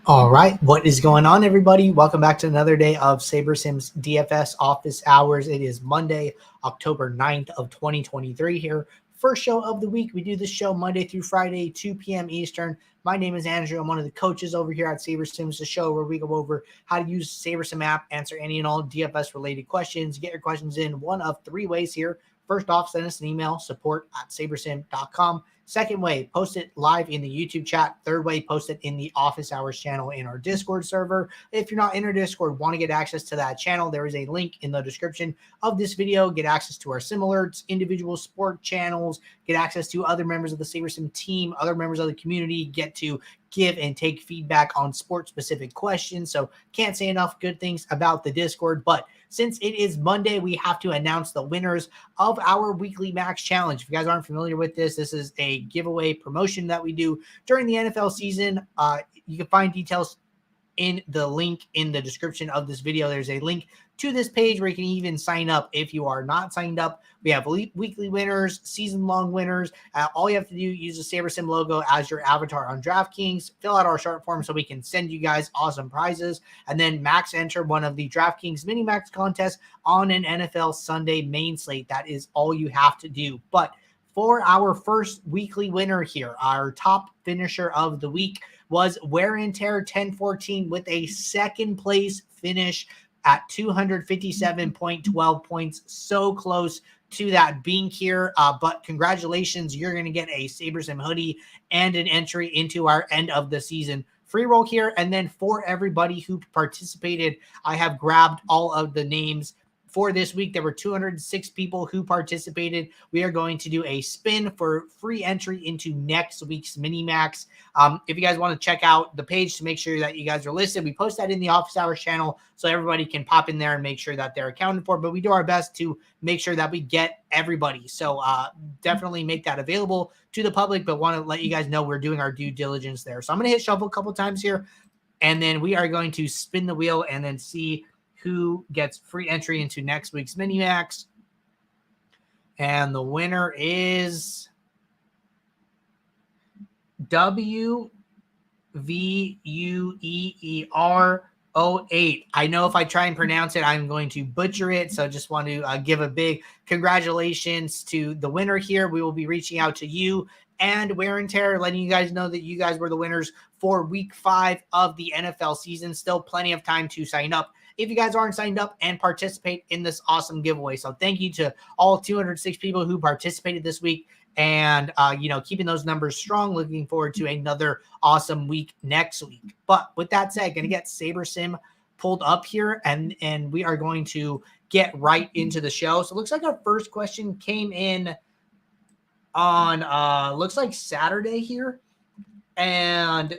All right, what is going on, everybody? Welcome back to another day of SaberSim's DFS office hours. It is Monday, October 9th of 2023 here. First show of the week. We do this show Monday through Friday, 2 p.m. Eastern. My name is Andrew. I'm one of the coaches over here at SaberSim, the show where we go over how to use SaberSim app, answer any and all DFS-related questions. Get your questions in one of three ways here. First off, send us an email, support@sabersim.com. Second way, post it live in the YouTube chat. Third way, post it in the office hours channel in our Discord server. If you're not in our Discord, want to get access to that channel, there is a link in the description of this video. Get access to our sim alerts, individual sport channels, get access to other members of the SaberSim team, other members of the community, get to give and take feedback on sport-specific questions. So can't say enough good things about the Discord, but since it is Monday, we have to announce the winners of our weekly max challenge. If you guys aren't familiar with this, this is a giveaway promotion that we do during the NFL season. You can find details in the link in the description of this video. There's a link to this page where you can even sign up if you are not signed up. We have weekly winners, season-long winners. All you have to do, use the SaberSim logo as your avatar on DraftKings, fill out our short form so we can send you guys awesome prizes, and then max enter one of the DraftKings mini max contests on an NFL Sunday main slate. That is all you have to do. But for our first weekly winner here, our top finisher of the week was Wear and Tear 1014 with a second place finish at 257.12 points. So close to that being here. But congratulations, you're going to get a SaberSim hoodie and an entry into our end of the season free roll here. And then for everybody who participated, I have grabbed all of the names for this week. There were 206 people who participated. We are going to do a spin for free entry into next week's mini max. If you guys want to check out the page to make sure that you guys are listed, we post that in the office hours channel so everybody can pop in there and make sure that they're accounted for. But we do our best to make sure that we get everybody. So definitely make that available to the public, but want to let you guys know we're doing our due diligence there. So I'm going to hit shuffle a couple times here, and then we are going to spin the wheel and then see who gets free entry into next week's mini max. And the winner is WVUEER08. I know if I try and pronounce it, I'm going to butcher it. So just want to give a big congratulations to the winner here. We will be reaching out to you and Wear and Tear, letting you guys know that you guys were the winners for week 5 of the NFL season. Still plenty of time to sign up if you guys aren't signed up and participate in this awesome giveaway. So thank you to all 206 people who participated this week and, keeping those numbers strong. Looking forward to another awesome week next week. But with that said, going to get SaberSim pulled up here, and we are going to get right into the show. So it looks like our first question came in on, looks like Saturday here, and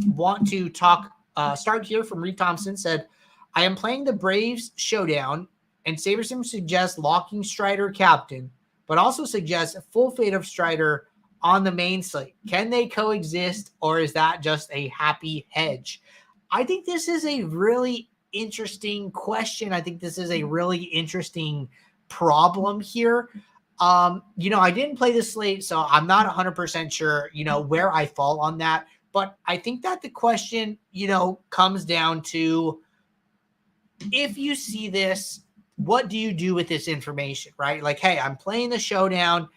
want to talk, start here from Reed Thompson. Said, I am playing the Braves Showdown, and SaberSim suggests locking Strider captain, but also suggests a full fade of Strider on the main slate. Can they coexist, or is that just a happy hedge? I think this is a really interesting question. I think this is a really interesting problem here. I didn't play this slate, so I'm not 100% sure, where I fall on that. But I think that the question, comes down to, if you see this, what do you do with this information, right? Like, hey, I'm playing the Showdown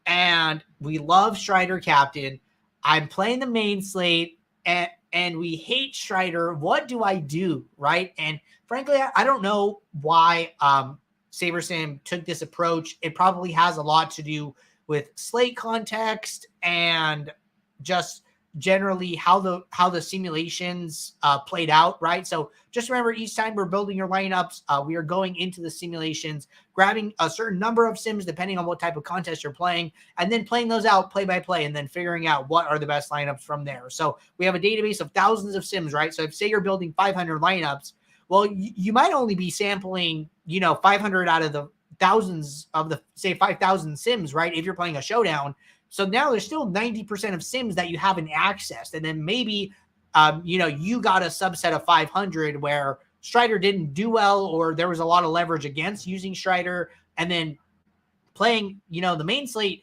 and we love Strider captain. I'm playing the main slate and we hate Strider. What do I do, right? And frankly, I don't know why SaberSim took this approach. It probably has a lot to do with slate context and just generally how the simulations played out, right? So just remember, each time we're building your lineups, we are going into the simulations, grabbing a certain number of sims depending on what type of contest you're playing, and then playing those out play by play, and then figuring out what are the best lineups from there. So we have a database of thousands of sims, right? So if, say, you're building 500 lineups, well, you might only be sampling 500 out of the thousands of the, say, 5,000 sims, right? If you're playing a Showdown. So now there's still 90% of sims that you haven't accessed. And then maybe, you got a subset of 500 where Strider didn't do well, or there was a lot of leverage against using Strider. And then playing, the main slate,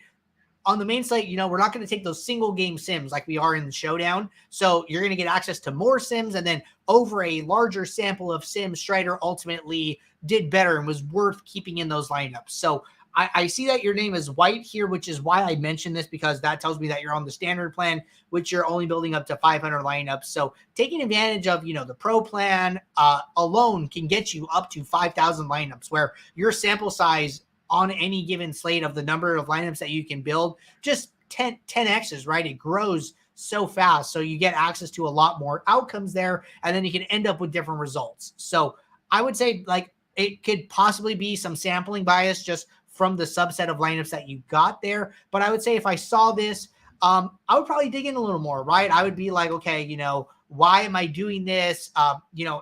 on the main slate, we're not going to take those single game sims like we are in the showdown. So you're going to get access to more sims, and then over a larger sample of sims, Strider ultimately did better and was worth keeping in those lineups. So I see that your name is White here, which is why I mentioned this, because that tells me that you're on the standard plan, which you're only building up to 500 lineups. So taking advantage of, the pro plan alone can get you up to 5,000 lineups, where your sample size on any given slate of the number of lineups that you can build, just 10x's, right? It grows so fast. So you get access to a lot more outcomes there, and then you can end up with different results. So I would say, like, it could possibly be some sampling bias just from the subset of lineups that you got there. But I would say if I saw this, I would probably dig in a little more, right? I would be like, okay, why am I doing this?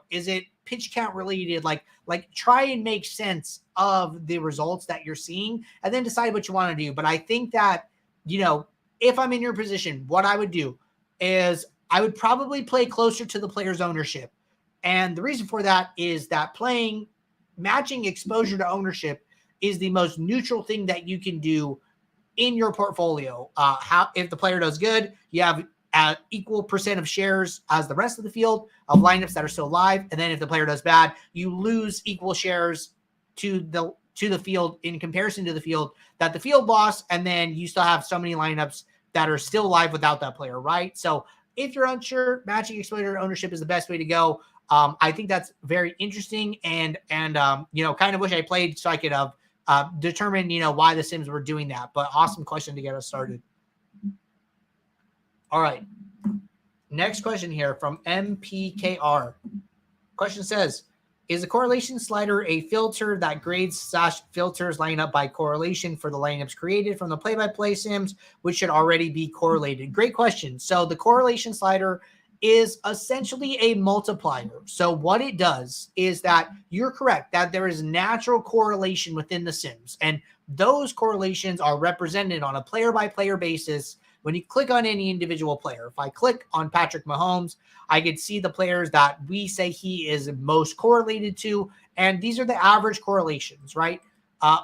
Is it pitch count related? Like try and make sense of the results that you're seeing, and then decide what you want to do. But I think that, if I'm in your position, what I would do is I would probably play closer to the player's ownership. And the reason for that is that matching exposure to ownership is the most neutral thing that you can do in your portfolio. If the player does good, you have equal percent of shares as the rest of the field of lineups that are still live. And then if the player does bad, you lose equal shares to the field in comparison to the field that the field lost. And then you still have so many lineups that are still live without that player, right? So if you're unsure, matching exposure to ownership is the best way to go. I think that's very interesting, and kind of wish I played so I could have determined, why the Sims were doing that. But awesome question to get us started. All right. Next question here from MPKR. Question says, is the correlation slider a filter that grades/filters lineup by correlation for the lineups created from the play-by-play sims, which should already be correlated? Great question. So the correlation slider is essentially a multiplier. So what it does is that you're correct that there is natural correlation within the sims, and those correlations are represented on a player-by-player basis. When you click on any individual player, if I click on Patrick Mahomes, I could see the players that we say he is most correlated to, and these are the average correlations, right?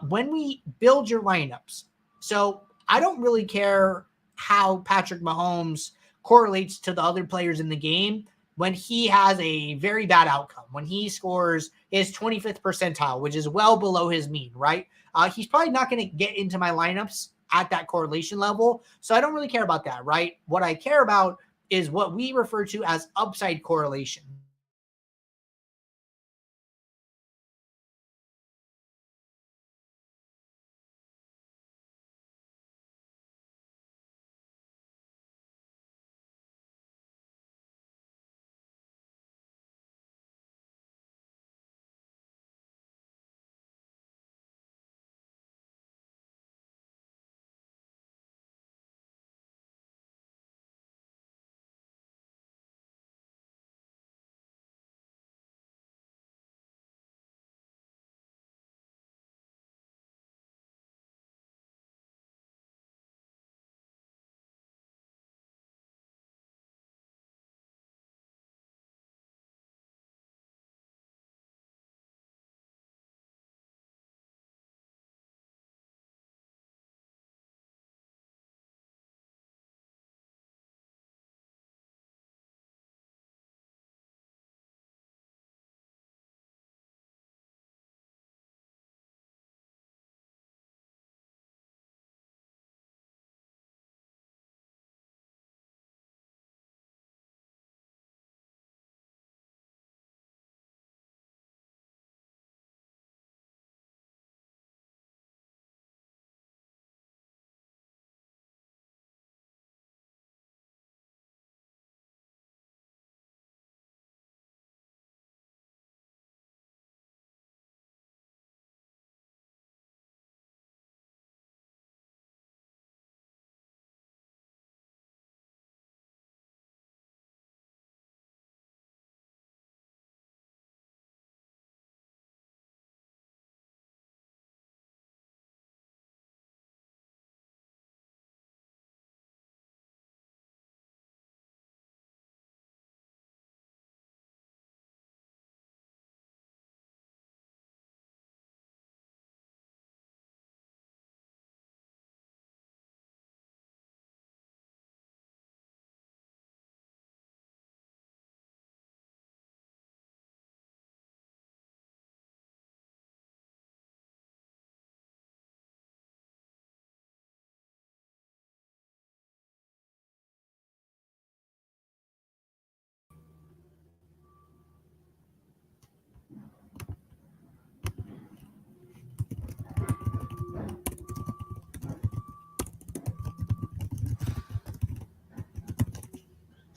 When we build your lineups, so I don't really care how Patrick Mahomes correlates to the other players in the game when he has a very bad outcome, when he scores his 25th percentile, which is well below his mean, right? He's probably not going to get into my lineups at that correlation level. So I don't really care about that, right? What I care about is what we refer to as upside correlation.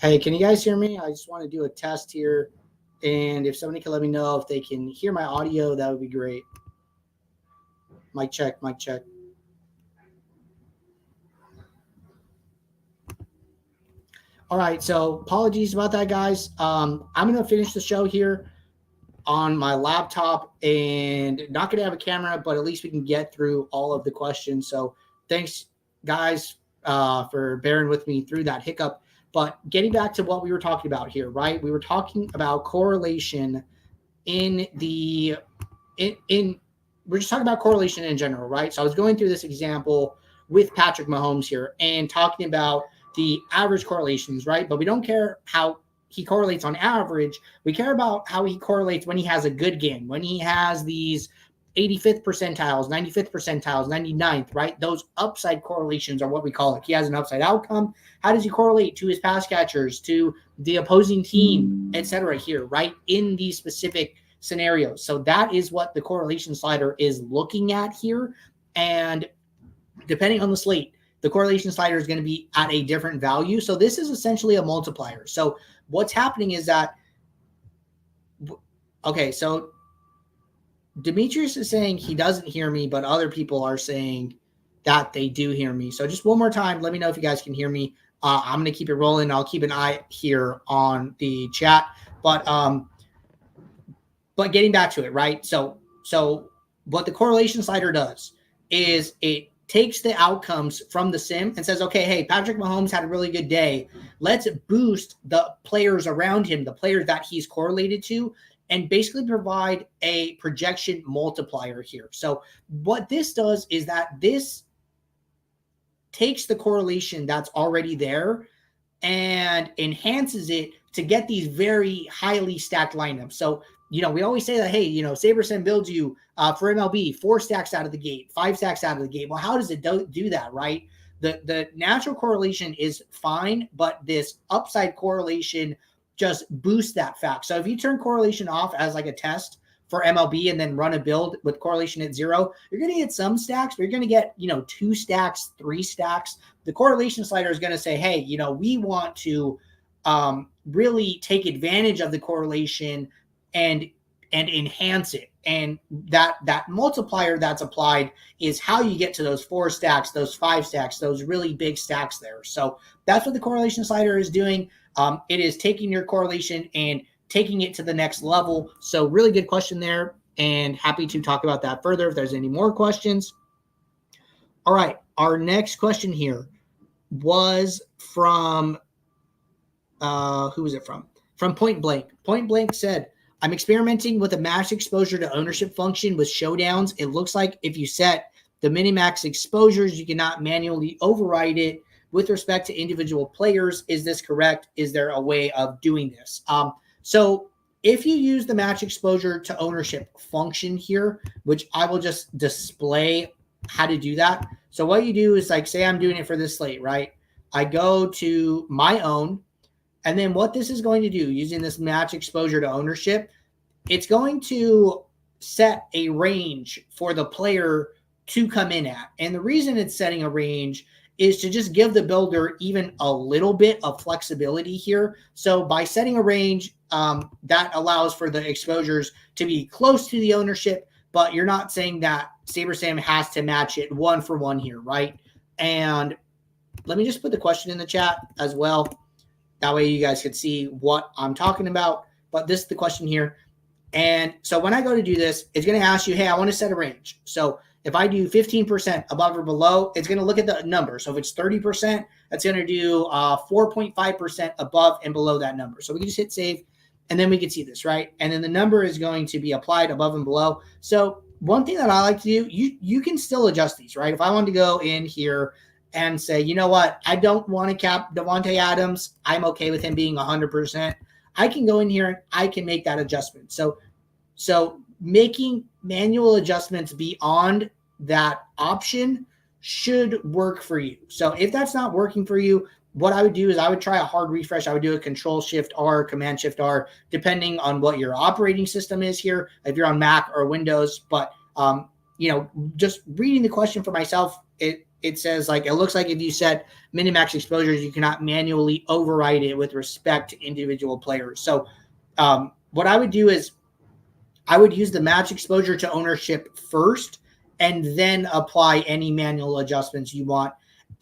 Hey, can you guys hear me? I just want to do a test here. And if somebody can let me know if they can hear my audio, that would be great. Mic check, mic check. All right, so apologies about that, guys. I'm going to finish the show here on my laptop and not going to have a camera, but at least we can get through all of the questions. So thanks, guys, for bearing with me through that hiccup. But getting back to what we were talking about here, right? We were talking about correlation we're just talking about correlation in general, right? So I was going through this example with Patrick Mahomes here and talking about the average correlations, right? But we don't care how he correlates on average. We care about how he correlates when he has a good game, when he has these 85th percentiles, 95th percentiles, 99th, right? Those upside correlations are what we call it. He has an upside outcome. How does he correlate to his pass catchers, to the opposing team, etc. here, right? In these specific scenarios. So that is what the correlation slider is looking at here. And depending on the slate, the correlation slider is going to be at a different value. So this is essentially a multiplier. So what's happening is that, okay, so Demetrius is saying he doesn't hear me, but other people are saying that they do hear me. So just one more time, let me know if you guys can hear me. I'm going to keep it rolling. I'll keep an eye here on the chat. But getting back to it, right? So what the correlation slider does is it takes the outcomes from the sim and says, okay, hey, Patrick Mahomes had a really good day. Let's boost the players around him, the players that he's correlated to, and basically provide a projection multiplier here. So what this does is that this takes the correlation that's already there and enhances it to get these very highly stacked lineups. So, we always say that, hey, SaberSim builds you for MLB 4 stacks out of the gate, 5 stacks out of the gate. Well, how does it do that, right? The natural correlation is fine, but this upside correlation just boosts that fact. So if you turn correlation off as like a test for MLB and then run a build with correlation at 0, you're going to get some stacks, but you're going to get, 2 stacks, 3 stacks. The correlation slider is going to say, hey, we want to really take advantage of the correlation and enhance it. And that multiplier that's applied is how you get to those 4 stacks, those 5 stacks, those really big stacks there. So that's what the correlation slider is doing. It is taking your correlation and taking it to the next level. So really good question there, and happy to talk about that further if there's any more questions. All right, our next question here was from, who was it from? From Point Blank. Point Blank said, I'm experimenting with a max exposure to ownership function with showdowns. It looks like if you set the minimax exposures, you cannot manually override it with respect to individual players. Is this correct? Is there a way of doing this? So if you use the match exposure to ownership function here, which I will just display how to do that. So what you do is, like, say I'm doing it for this slate, right? I go to my own, and then what this is going to do using this match exposure to ownership, it's going to set a range for the player to come in at. And the reason it's setting a range is to just give the builder even a little bit of flexibility here. So by setting a range, that allows for the exposures to be close to the ownership, but you're not saying that SaberSim has to match it 1-for-1 here, right? And let me just put the question in the chat as well. That way you guys can see what I'm talking about. But this is the question here. And so when I go to do this, it's going to ask you, hey, I want to set a range. So if I do 15% above or below, it's going to look at the number. So if it's 30%, that's going to do 4.5% above and below that number. So we can just hit save, and then we can see this, right? And then the number is going to be applied above and below. So one thing that I like to do, you can still adjust these, right? If I want to go in here and say, you know what, I don't want to cap Devontae Adams, I'm okay with him being 100%. I can go in here and I can make that adjustment. So making manual adjustments beyond that option should work for you. So if that's not working for you, what I would do is I would try a hard refresh. I would do a Control-Shift-R, Command-Shift-R, depending on what your operating system is here, if you're on Mac or Windows. But, just reading the question for myself, it it says like, it looks like if you set minimax exposures, you cannot manually override it with respect to individual players. So what I would do is I would use the match exposure to ownership first and then apply any manual adjustments you want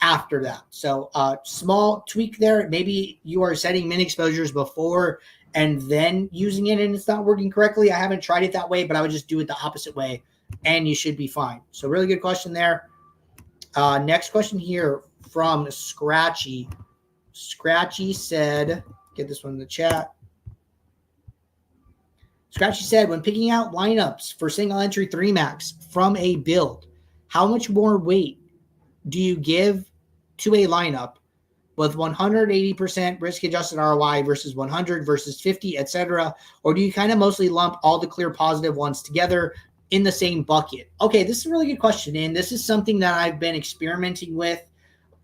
after that. So small tweak there. Maybe you are setting min exposures before and then using it and it's not working correctly. I haven't tried it that way, but I would just do it the opposite way and you should be fine. So really good question there. Next question here from Scratchy. Scratchy said, get this one in the chat. Scratchy said, when picking out lineups for single entry 3 max from a build, how much more weight do you give to a lineup with 180% risk adjusted ROI versus 100 versus 50, etc.? Or do you kind of mostly lump all the clear positive ones together in the same bucket? Okay, this is a really good question. And this is something that I've been experimenting with,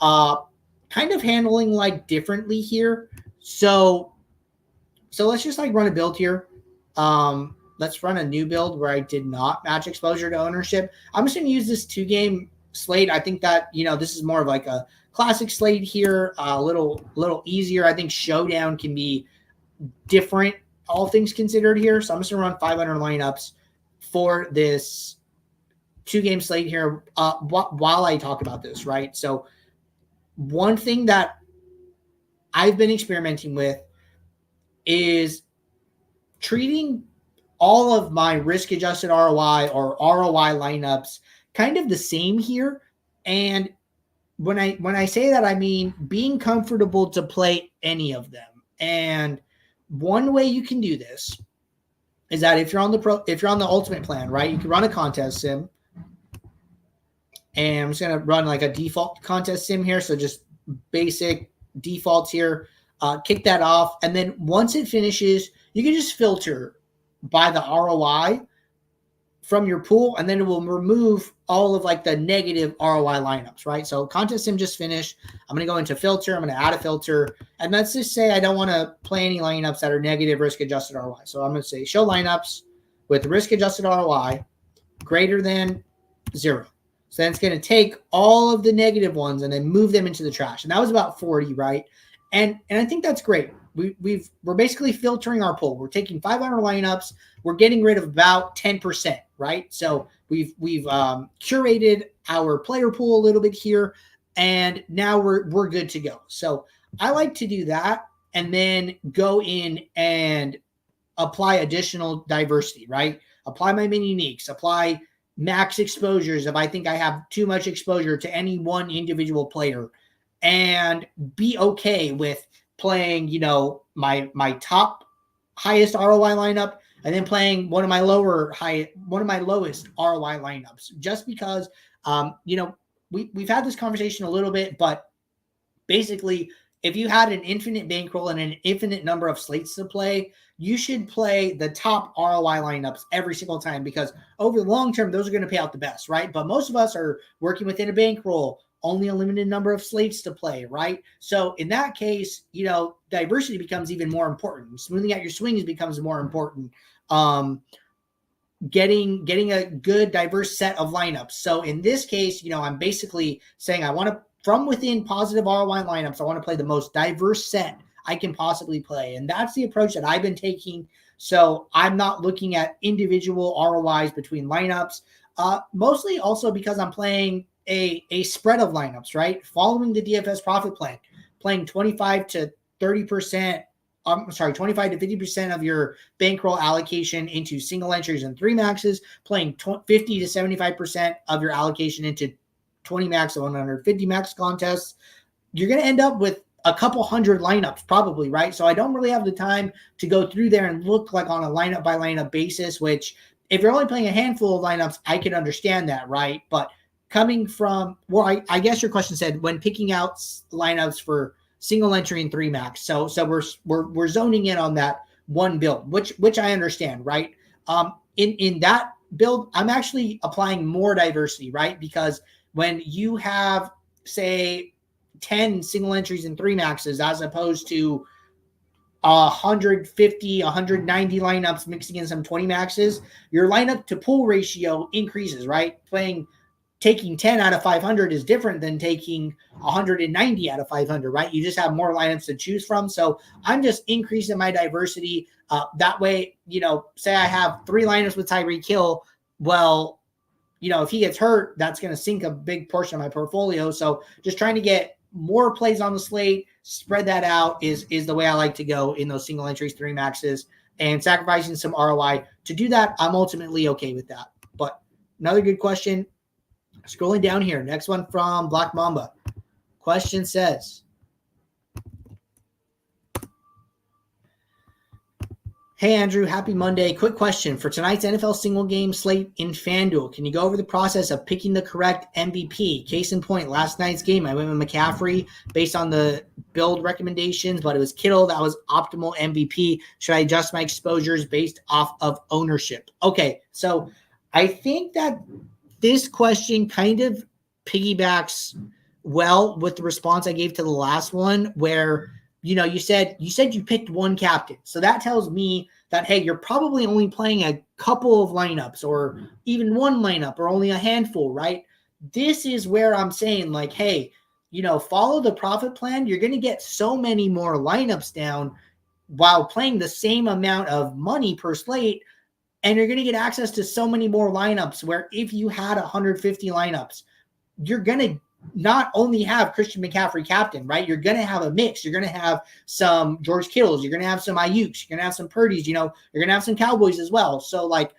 kind of handling like differently here. So let's just like run a build here. Let's run a new build where I did not match exposure to ownership. I'm just going to use this 2-game slate. I think that, this is more of like a classic slate here, a little easier. I think Showdown can be different, all things considered here. So I'm just going to run 500 lineups for this 2-game slate here while I talk about this, right? So one thing that I've been experimenting with is treating all of my risk-adjusted ROI or ROI lineups kind of the same here. And when I say that, I mean being comfortable to play any of them. And one way you can do this is that if you're on the ultimate plan, right, you can run a contest sim. And I'm just going to run like a default contest sim here. So just basic defaults here. Kick that off. And then once it finishes, you can just filter by the ROI from your pool, and then it will remove all of like the negative ROI lineups, right? So contest sim just finished. I'm going to go into filter. I'm going to add a filter. And let's just say I don't want to play any lineups that are negative risk-adjusted ROI. So I'm going to say show lineups with risk-adjusted ROI greater than 0. So then it's going to take all of the negative ones and then move them into the trash. And that was about 40, right? And I think that's great. We're basically filtering our pool. We're taking 500 lineups. We're getting rid of about 10%, right? So we've curated our player pool a little bit here, and now we're good to go. So I like to do that and then go in and apply additional diversity, right? Apply my min uniques, apply max exposures if I think I have too much exposure to any one individual player, and be okay with playing, my top highest ROI lineup and then playing one of my lowest ROI lineups, just because, we've had this conversation a little bit, but basically if you had an infinite bankroll and an infinite number of slates to play, you should play the top ROI lineups every single time, because over the long term, those are going to pay out the best, right? But most of us are working within a bankroll, only a limited number of slates to play, right? So in that case, diversity becomes even more important. Smoothing out your swings becomes more important. Getting a good diverse set of lineups. So in this case, I'm basically saying I want to, from within positive ROI lineups, I want to play the most diverse set I can possibly play. And that's the approach that I've been taking. So I'm not looking at individual ROIs between lineups, mostly also because I'm playing a spread of lineups, right? Following the DFS profit plan, playing 25 to 50% of your bankroll allocation into single entries and 3 maxes, playing 50 to 75% of your allocation into 20 max and 150 max contests. You're going to end up with a couple hundred lineups probably, right? So I don't really have the time to go through there and look like on a lineup by lineup basis, which if you're only playing a handful of lineups, I can understand that, right? But coming from, well, I guess your question said when picking out lineups for single entry and 3 max. So we're zoning in on that one build, which I understand, right? In that build, I'm actually applying more diversity, right? Because when you have, say, 10 single entries and 3 maxes as opposed to 150, 190 lineups mixing in some 20 maxes, your lineup to pool ratio increases, right? Playing taking 10 out of 500 is different than taking 190 out of 500, right? You just have more lineups to choose from. So I'm just increasing my diversity. That way, say I have 3 lineups with Tyreek Hill. Well, if he gets hurt, that's going to sink a big portion of my portfolio. So just trying to get more plays on the slate, spread that out is the way I like to go in those single entries, 3 maxes, and sacrificing some ROI. To do that, I'm ultimately okay with that. But another good question. Scrolling down here, next one from Black Mamba. Question says, hey, Andrew, happy Monday. Quick question. For tonight's NFL single game slate in FanDuel, can you go over the process of picking the correct MVP? Case in point, last night's game, I went with McCaffrey based on the build recommendations, but it was Kittle that was optimal MVP. Should I adjust my exposures based off of ownership? Okay, so I think that this question kind of piggybacks well with the response I gave to the last one, where you said you picked one captain. So that tells me that, hey, you're probably only playing a couple of lineups or even one lineup or only a handful, right? This is where I'm saying, like, hey, follow the profit plan. You're going to get so many more lineups down while playing the same amount of money per slate. And you're going to get access to so many more lineups where if you had 150 lineups, you're going to not only have Christian McCaffrey captain, right? You're going to have a mix. You're going to have some George Kittles. You're going to have some Ayuks. You're going to have some Purdy's. You're going to have some Cowboys as well. So like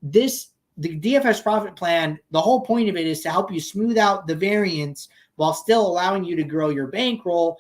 the DFS profit plan, the whole point of it is to help you smooth out the variance while still allowing you to grow your bankroll.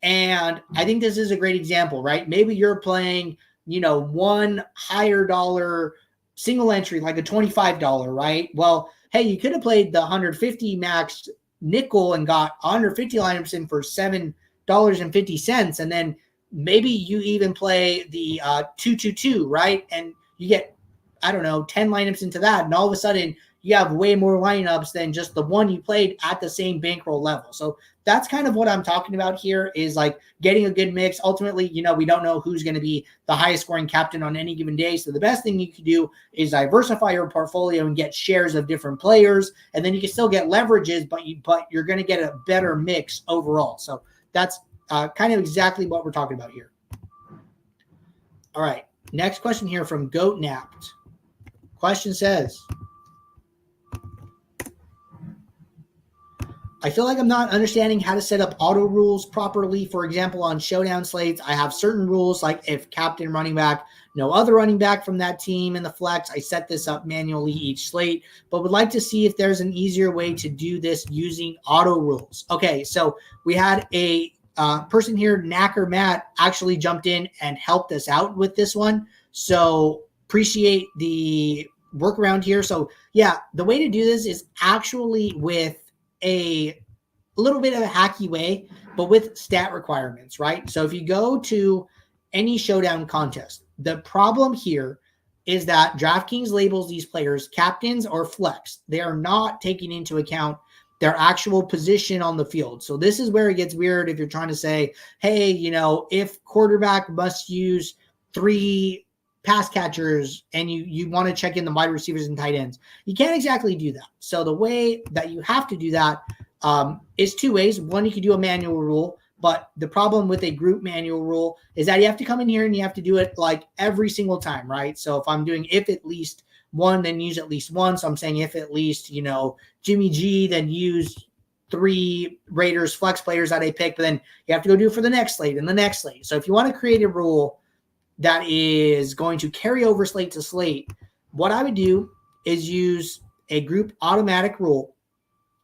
And I think this is a great example, right? Maybe you're playing one higher dollar single entry, like a $25, right? Well, hey, you could have played the 150 max nickel and got 150 lineups in for $7.50. And then maybe you even play the 222, right? And you get, 10 lineups into that. And all of a sudden you have way more lineups than just the one you played at the same bankroll level. So that's kind of what I'm talking about here, is like getting a good mix. Ultimately, we don't know who's going to be the highest scoring captain on any given day. So the best thing you can do is diversify your portfolio and get shares of different players. And then you can still get leverages, but you're going to get a better mix overall. So that's kind of exactly what we're talking about here. All right. Next question here from Goat Napped. Question says, I feel like I'm not understanding how to set up auto rules properly. For example, on showdown slates, I have certain rules, like if captain, running back, no other running back from that team in the flex, I set this up manually each slate, but would like to see if there's an easier way to do this using auto rules. Okay, so we had a person here, Knacker Matt, actually jumped in and helped us out with this one. So appreciate the workaround here. So yeah, the way to do this is actually with a little bit of a hacky way, but with stat requirements, right? So if you go to any showdown contest, the problem here is that DraftKings labels these players captains or flex. They are not taking into account their actual position on the field. So this is where it gets weird if you're trying to say, hey, if quarterback must use 3 pass catchers and you want to check in the wide receivers and tight ends, you can't exactly do that. So the way that you have to do that is 2 ways. One, you can do a manual rule, but the problem with a group manual rule is that you have to come in here and you have to do it like every single time, right? So if I'm doing if at least one, then use at least one. So I'm saying if at least, Jimmy G, then use 3 Raiders flex players that I pick, but then you have to go do it for the next slate and the next slate. So if you want to create a rule that is going to carry over slate to slate, what I would do is use a group automatic rule.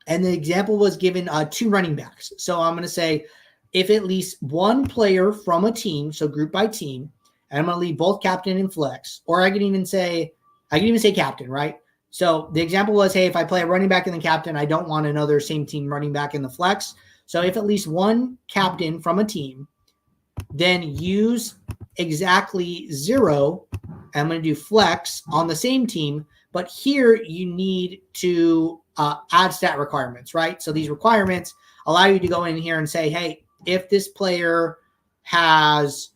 And the example was given 2 running backs. So I'm going to say if at least one player from a team, so group by team, and I'm going to leave both captain and flex, or I can even say captain, right? So the example was, hey, if I play a running back and the captain, I don't want another same team running back in the flex. So if at least one captain from a team, then use exactly 0. I'm going to do flex on the same team, but here you need to add stat requirements, right? So these requirements allow you to go in here and say, hey, if this player has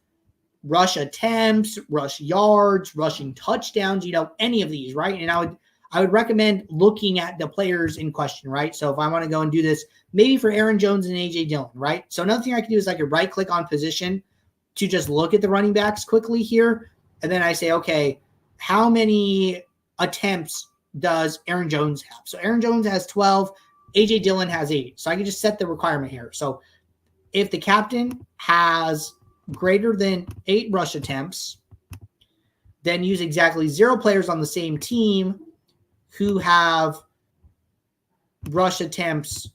rush attempts, rush yards, rushing touchdowns, any of these, right? And I would recommend looking at the players in question, right? So if I want to go and do this, maybe for Aaron Jones and AJ Dillon, right? So another thing I can do is I could right click on position to just look at the running backs quickly here. And then I say, okay, how many attempts does Aaron Jones have? So Aaron Jones has 12, AJ Dillon has 8. So I can just set the requirement here. So if the captain has greater than 8 rush attempts, then use exactly 0 players on the same team who have rush attempts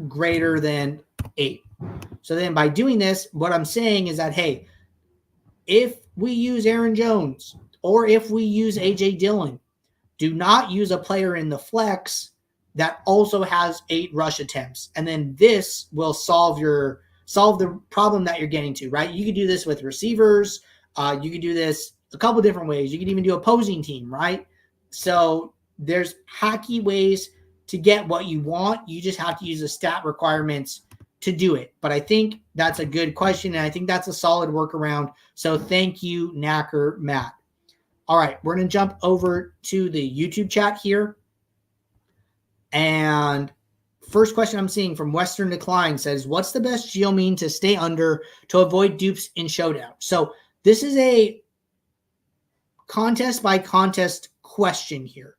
greater than 8. So then by doing this, what I'm saying is that, hey, if we use Aaron Jones or if we use AJ Dillon, do not use a player in the flex that also has 8 rush attempts. And then this will solve the problem that you're getting to, right? You could do this with receivers. You could do this a couple different ways. You could even do opposing team, right? So there's hacky ways to get what you want. You just have to use the stat requirements to do it. But I think that's a good question, and I think that's a solid workaround. So thank you, Knacker Matt. All right, we're going to jump over to the YouTube chat here. And first question I'm seeing from Western Decline says, what's the best geo mean to stay under to avoid dupes in Showdown? So this is a contest by contest question here.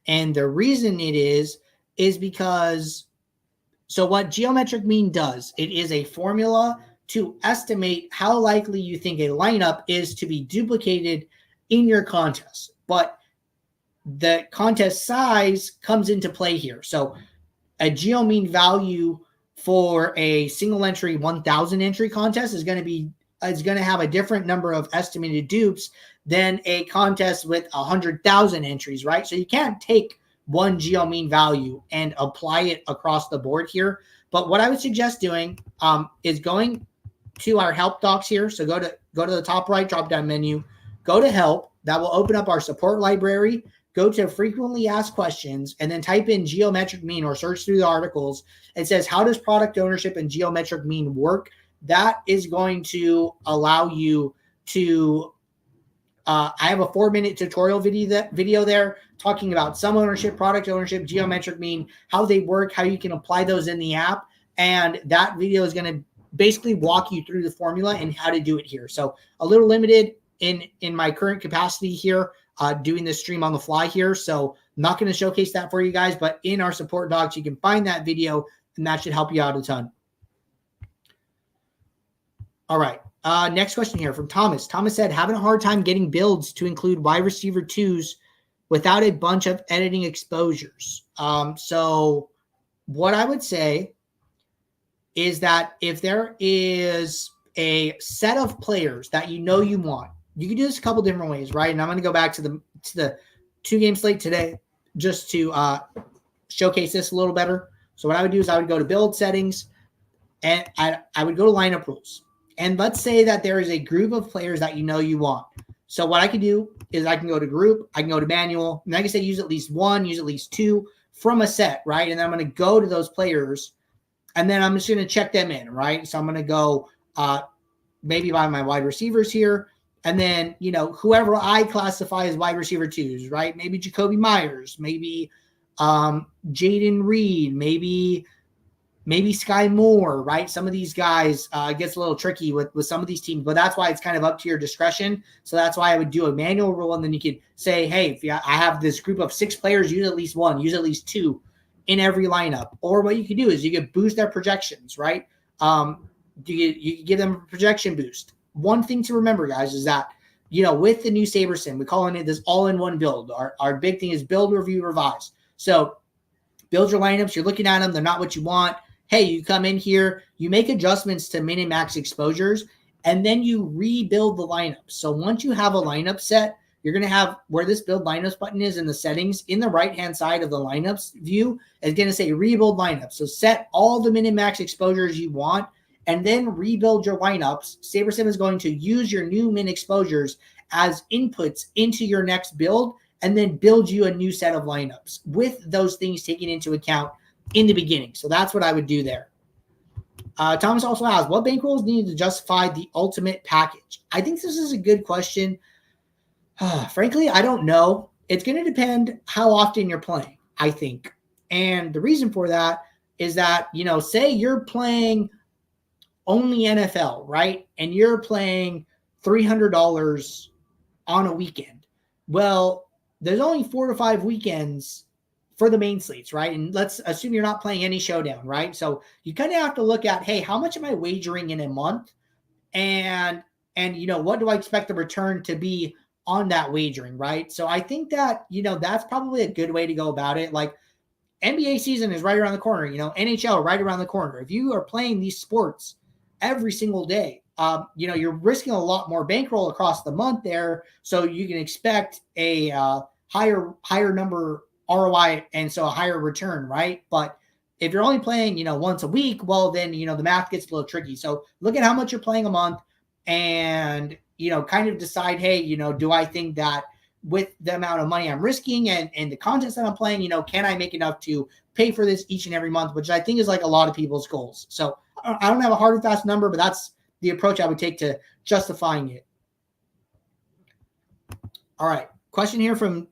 And the reason it is because, so what geometric mean does, it is a formula to estimate how likely you think a lineup is to be duplicated in your contest. But the contest size comes into play here. So a geo mean value for a single entry 1,000 entry contest is going to have a different number of estimated dupes than a contest with 100,000 entries, right? So you can't take one geo mean value and apply it across the board here. But what I would suggest doing is going to our help docs here. So go to the top right drop down menu, go to help. That will open up our support library. Go to frequently asked questions and then type in geometric mean or search through the articles. It says, how does product ownership and geometric mean work? That is going to allow you to, I have a 4-minute tutorial video there talking about sum ownership, product ownership, geometric mean, how they work, how you can apply those in the app. And that video is going to basically walk you through the formula and how to do it here. So a little limited in my current capacity here, doing this stream on the fly here. So I'm not going to showcase that for you guys, but in our support docs, you can find that video and that should help you out a ton. All right. Next question here from Thomas. Thomas said, having a hard time getting builds to include wide receiver 2s without a bunch of editing exposures. So what I would say is that if there is a set of players that you want, you can do this a couple different ways, right? And I'm going to go back to the 2-game slate today just to showcase this a little better. So what I would do is I would go to build settings and I would go to lineup rules. And let's say that there is a group of players that you want. So what I can do is I can go to group, I can go to manual, and I can say use at least 1, use at least 2 from a set, right? And then I'm going to go to those players, and then I'm just going to check them in, right? So I'm going to go maybe by my wide receivers here, and then, whoever I classify as wide receiver 2s, right? Maybe Jacoby Myers, maybe Jaden Reed, maybe Sky Moore, right? Some of these guys gets a little tricky with some of these teams, but that's why it's kind of up to your discretion. So that's why I would do a manual rule, and then you could say, hey, if I have this group of 6 players, use at least 1, use at least 2 in every lineup. Or what you could do is you could boost their projections, right? You could give them a projection boost. One thing to remember, guys, is that, with the new SaberSim, we're calling it this all-in-one build. Our big thing is build, review, revise. So build your lineups. You're looking at them. They're not what you want. Hey, you come in here, you make adjustments to min and max exposures, and then you rebuild the lineup. So once you have a lineup set, you're going to have where this build lineups button is in the settings in the right-hand side of the lineups view is going to say rebuild lineup. So set all the min and max exposures you want and then rebuild your lineups. SaberSim is going to use your new min exposures as inputs into your next build and then build you a new set of lineups with those things taken into account in the beginning. So that's what I would do there. Thomas also asks, what bankrolls needed to justify the ultimate package? I think this is a good question. Frankly, I don't know. it's going to depend how often you're playing, I think. And the reason for that is that, say you're playing only NFL, right? And you're playing $300 on a weekend. Well, there's only 4 to 5 weekends for the main slates, right? And let's assume you're not playing any showdown, right? So you kind of have to look at, hey, how much am I wagering in a month? And what do I expect the return to be on that wagering, right? So I think that, that's probably a good way to go about it. Like, NBA season is right around the corner, NHL right around the corner. If you are playing these sports every single day, you're risking a lot more bankroll across the month there. So you can expect a higher number ROI and so a higher return, right? But if you're only playing, once a week, well, then, the math gets a little tricky. So look at how much you're playing a month and, kind of decide, hey, do I think that with the amount of money I'm risking and the contest that I'm playing, can I make enough to pay for this each and every month, which I think is like a lot of people's goals. So I don't have a hard and fast number, but that's the approach I would take to justifying it. All right. Question here from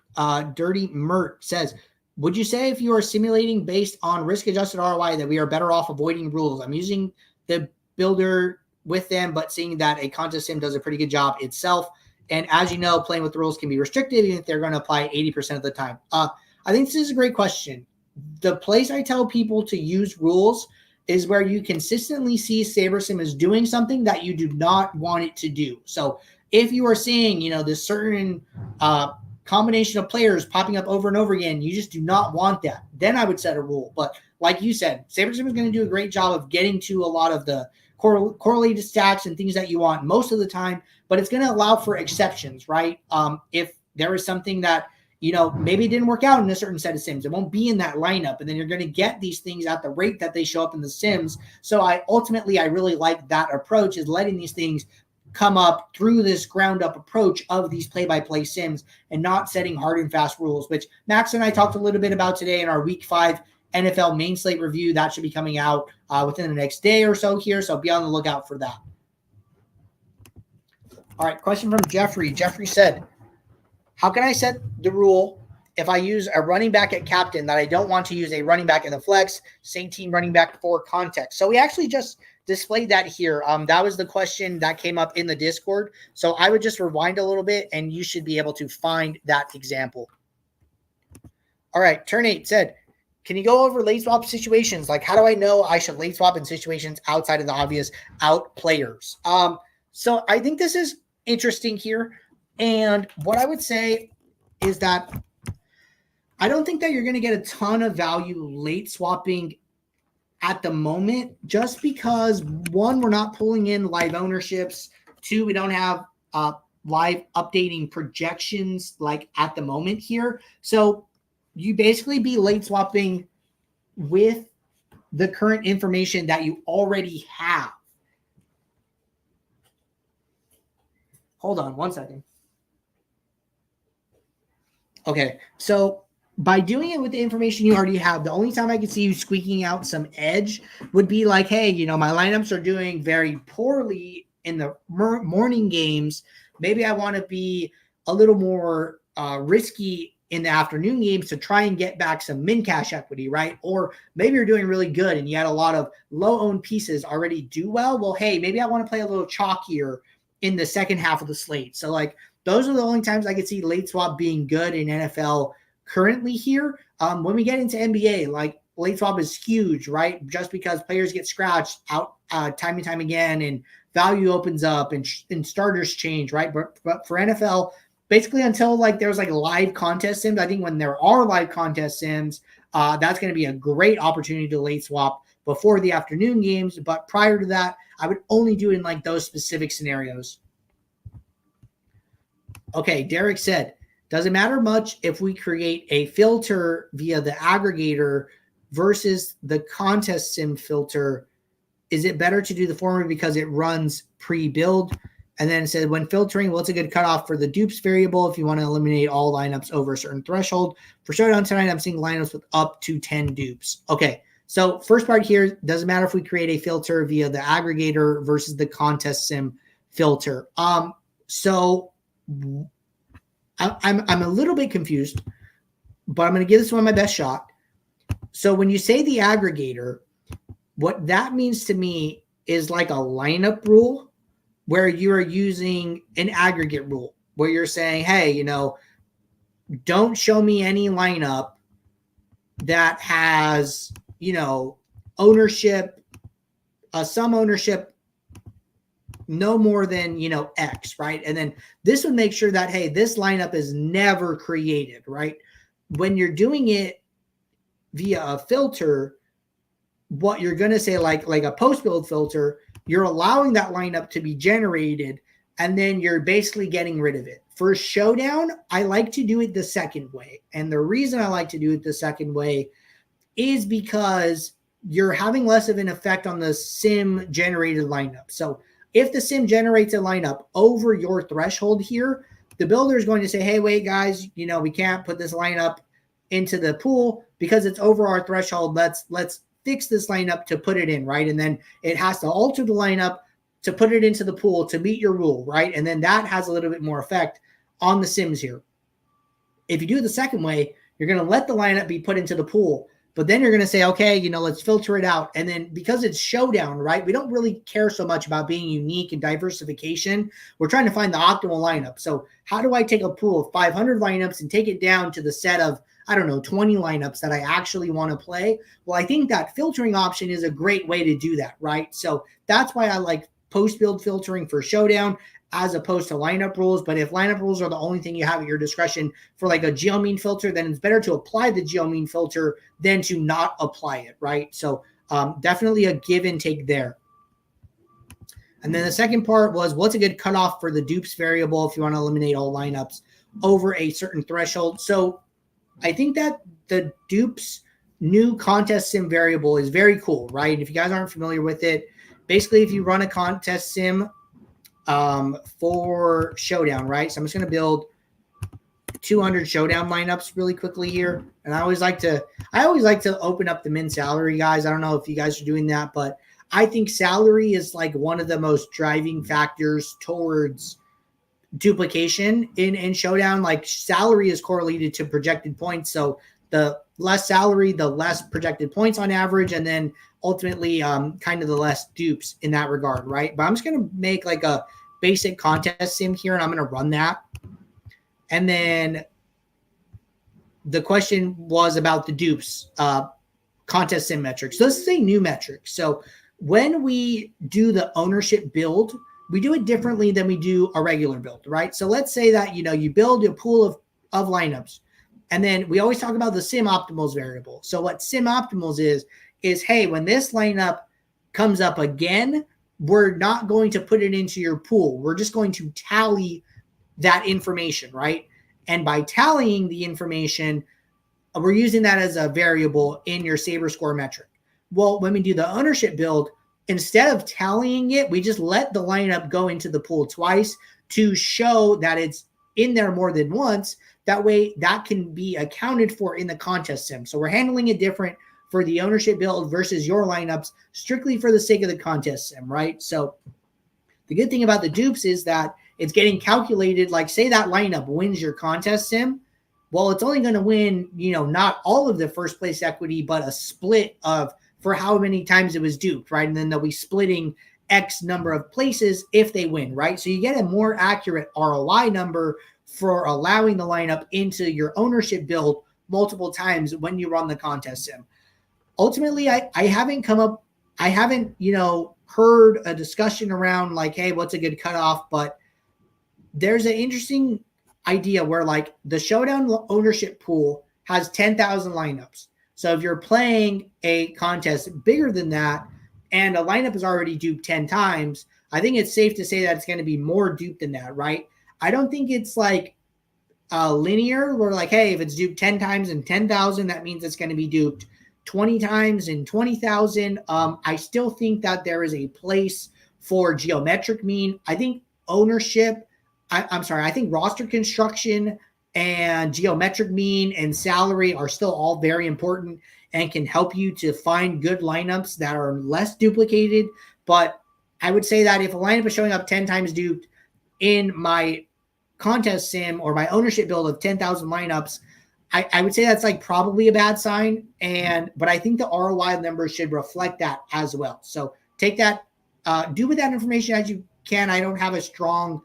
Dirty Mert says, would you say if you are simulating based on risk-adjusted ROI that we are better off avoiding rules? I'm using the builder with them, but seeing that a contest sim does a pretty good job itself. And as you know, playing with the rules can be restricted even if they're going to apply 80% of the time. I think this is a great question. The place I tell people to use rules is where you consistently see SaberSim is doing something that you do not want it to do. So if you are seeing, this certain combination of players popping up over and over again, you just do not want that, then I would set a rule. But like you said, SaberSim is going to do a great job of getting to a lot of the correlated stats and things that you want most of the time, but it's going to allow for exceptions, right? If there is something that, maybe it didn't work out in a certain set of sims, it won't be in that lineup, and then you're going to get these things at the rate that they show up in the sims. So I really like that approach, is letting these things come up through this ground up approach of these play-by-play sims and not setting hard and fast rules, which Max and I talked a little bit about today in our week 5 NFL main slate review. That should be coming out within the next day or so here. So be on the lookout for that. All right. Question from Jeffrey. Jeffrey said, how can I set the rule if I use a running back at captain that I don't want to use a running back in the flex, same team running back for context? So we actually just displayed that here. That was the question that came up in the Discord. So I would just rewind a little bit and you should be able to find that example. All right. Turn 8 said, can you go over late swap situations? Like, how do I know I should late swap in situations outside of the obvious out players? So I think this is interesting here. And what I would say is that I don't think that you're going to get a ton of value late swapping at the moment, just because, one, we're not pulling in live ownerships. 2, we don't have live updating projections like at the moment here. So you basically be late swapping with the current information that you already have. Hold on one second. Okay, so by doing it with the information you already have, the only time I could see you squeaking out some edge would be like, hey, my lineups are doing very poorly in the morning games. Maybe I want to be a little more risky in the afternoon games to try and get back some min cash equity, right? Or maybe you're doing really good and you had a lot of low owned pieces already do well. Well, hey, maybe I want to play a little chalkier in the second half of the slate. So like, those are the only times I could see late swap being good in NFL currently here. When we get into NBA, like, late swap is huge, right? Just because players get scratched out time and time again, and value opens up and starters change, right? But for NFL, basically until like there's like live contest sims, I think when there are live contest sims, that's going to be a great opportunity to late swap before the afternoon games. But prior to that, I would only do it in like those specific scenarios. Okay, Derek said, does it matter much if we create a filter via the aggregator versus the contest sim filter? Is it better to do the former because it runs pre-build? And then it said, when filtering, what's a good cutoff for the dupes variable if you want to eliminate all lineups over a certain threshold? For Showdown tonight, I'm seeing lineups with up to 10 dupes. Okay, so first part here, doesn't matter if we create a filter via the aggregator versus the contest sim filter. So I'm a little bit confused, but I'm going to give this one my best shot. So when you say the aggregator, what that means to me is like a lineup rule where you are using an aggregate rule where you're saying, hey, you know, don't show me any lineup that has, you know, ownership, some ownership no more than, you know, X, right? And then this would make sure that, hey, this lineup is never created, right? When you're doing it via a filter, what you're going to say, like a post build filter, you're allowing that lineup to be generated, and then you're basically getting rid of it. For Showdown, I like to do it the second way. And the reason I like to do it the second way is because you're having less of an effect on the sim generated lineup. So if the sim generates a lineup over your threshold here, the builder is going to say, hey, wait, guys, you know, we can't put this lineup into the pool because it's over our threshold. Let's fix this lineup to put it in, right? And then it has to alter the lineup to put it into the pool to meet your rule, right? And then that has a little bit more effect on the sims here. If you do it the second way, you're going to let the lineup be put into the pool, but then you're going to say, okay, you know, let's filter it out. And then because it's Showdown, right, we don't really care so much about being unique and diversification. We're trying to find the optimal lineup. So how do I take a pool of 500 lineups and take it down to the set of, I don't know, 20 lineups that I actually want to play? Well, I think that filtering option is a great way to do that, right? So that's why I like post-build filtering for Showdown as opposed to lineup rules. But if lineup rules are the only thing you have at your discretion for like a geomean filter, then it's better to apply the geomean filter than to not apply it, right? So definitely a give and take there. And then the second part was, what's a good cutoff for the dupes variable if you want to eliminate all lineups over a certain threshold? So I think that the dupes new contest sim variable is very cool, right? If you guys aren't familiar with it, basically if you run a contest sim for Showdown, right? So I'm just going to build 200 Showdown lineups really quickly here. And I always like to open up the min salary, guys. I don't know if you guys are doing that, but I think salary is like one of the most driving factors towards duplication in Showdown. Like salary is correlated to projected points. So the less salary, the less projected points on average. And then ultimately kind of the less dupes in that regard, right? But I'm just going to make like a basic contest sim here, and I'm going to run that. And then the question was about the dupes contest sim metrics. So this is a new metric. So when we do the ownership build, we do it differently than we do a regular build, right? So let's say that, you know, you build a pool of lineups, and then we always talk about the sim optimals variable. So what sim optimals is, hey, when this lineup comes up again, we're not going to put it into your pool. We're just going to tally that information, right? And by tallying the information, we're using that as a variable in your Saber score metric. Well, when we do the ownership build, instead of tallying it, we just let the lineup go into the pool twice to show that it's in there more than once. That way that can be accounted for in the contest sim. So we're handling it different for the ownership build versus your lineups, strictly for the sake of the contest sim, right? So the good thing about the dupes is that it's getting calculated. Like say that lineup wins your contest sim. Well, it's only going to win, you know, not all of the first place equity, but a split of for how many times it was duped, right? And then they'll be splitting X number of places if they win, right? So you get a more accurate ROI number for allowing the lineup into your ownership build multiple times when you run the contest sim. Ultimately, I haven't, you know, heard a discussion around like, hey, what's a good cutoff? But there's an interesting idea where like the Showdown ownership pool has 10,000 lineups. So if you're playing a contest bigger than that and a lineup is already duped 10 times, I think it's safe to say that it's going to be more duped than that, right? I don't think it's like linear where like, hey, if it's duped 10 times in 10,000, that means it's going to be duped 20 times in 20,000. I still think that there is a place for geometric mean. I think ownership, I think roster construction and geometric mean and salary are still all very important and can help you to find good lineups that are less duplicated. But I would say that if a lineup is showing up 10 times duped in my contest sim or my ownership build of 10,000 lineups, I would say that's like probably a bad sign. But I think the ROI numbers should reflect that as well. So take that, do with that information as you can. I don't have a strong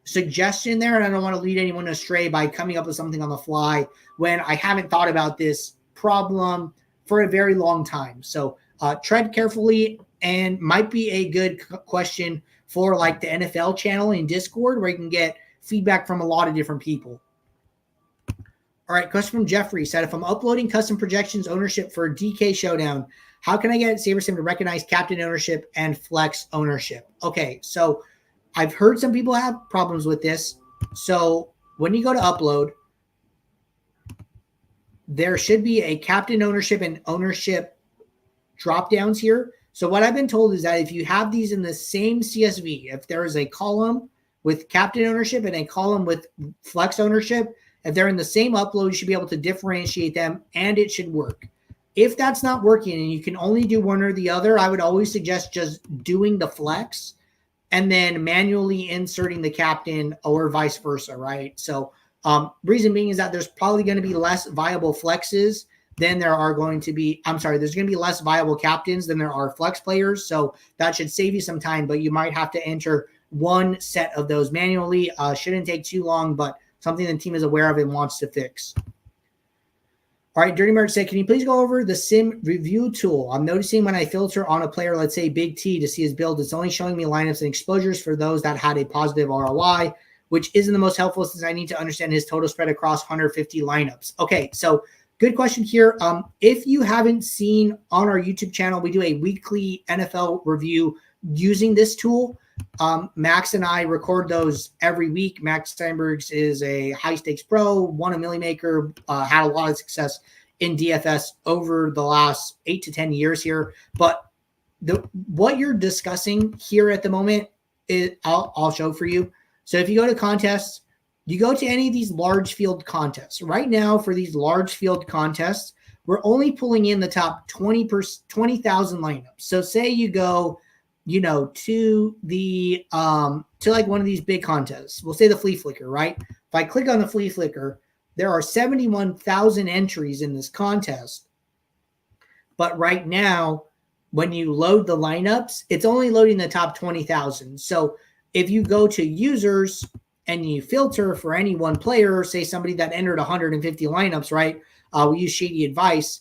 suggestion there, and I don't want to lead anyone astray by coming up with something on the fly when I haven't thought about this problem for a very long time. So tread carefully, and might be a good question for like the NFL channel in Discord where you can get feedback from a lot of different people. All right, question from Jeffrey said, if I'm uploading custom projections ownership for DK Showdown, how can I get SaberSim to recognize captain ownership and flex ownership? Okay, so I've heard some people have problems with this. So when you go to upload, there should be a captain ownership and ownership drop downs here. So what I've been told is that if you have these in the same CSV, if there is a column with captain ownership and a column with flex ownership, if they're in the same upload, you should be able to differentiate them and it should work. If that's not working and you can only do one or the other, I would always suggest just doing the flex and then manually inserting the captain or vice versa, right? So reason being is that there's probably going to be less viable flexes than there are going to be, there's going to be less viable captains than there are flex players. So that should save you some time, but you might have to enter one set of those manually. Shouldn't take too long, but something the team is aware of and wants to fix. All right, Dirty Merch said, can you please go over the sim review tool? I'm noticing when I filter on a player, let's say Big T, to see his build, it's only showing me lineups and exposures for those that had a positive ROI, which isn't the most helpful since I need to understand his total spread across 150 lineups. Okay, so good question here. If you haven't seen on our YouTube channel, we do a weekly NFL review using this tool. Max and I record those every week. Max Steinbergs is a high stakes pro, won a Millie Maker, had a lot of success in DFS over the last 8 to 10 years here. But what you're discussing here at the moment is I'll show for you. So if you go to contests, you go to any of these large field contests. Right now for these large field contests, we're only pulling in the top 20,000 lineups. So say you go, to the to like one of these big contests. We'll say the Flea Flicker, right? If I click on the Flea Flicker, there are 71,000 entries in this contest. But right now, when you load the lineups, it's only loading the top 20,000. So if you go to users and you filter for any one player, say somebody that entered 150 lineups, right? We use Shady Advice.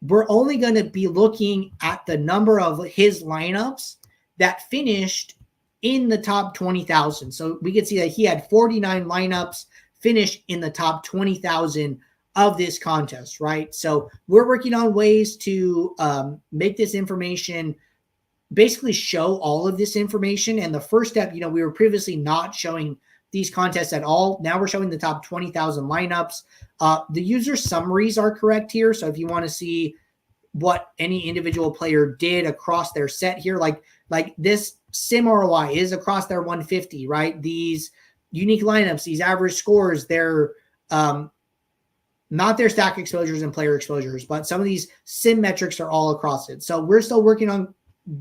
We're only going to be looking at the number of his lineups that finished in the top 20,000. So we could see that he had 49 lineups finish in the top 20,000 of this contest, right? So we're working on ways to make this information basically show all of this information. And the first step, we were previously not showing these contests at all. Now we're showing the top 20,000 lineups. The user summaries are correct here. So if you want to see what any individual player did across their set here, like this sim ROI is across their 150, right? These unique lineups, these average scores, they're not their stack exposures and player exposures, but some of these sim metrics are all across it. So we're still working on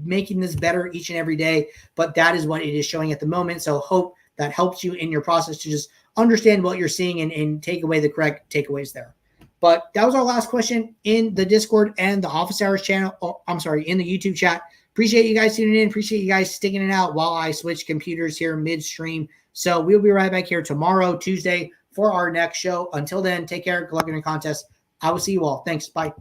making this better each and every day, but that is what it is showing at the moment. So hope that helps you in your process to just understand what you're seeing and take away the correct takeaways there. But that was our last question in the Discord and the Office Hours channel. In the YouTube chat. Appreciate you guys tuning in. Appreciate you guys sticking it out while I switch computers here midstream. So we'll be right back here tomorrow, Tuesday, for our next show. Until then, take care. Good luck in your contest. I will see you all. Thanks. Bye.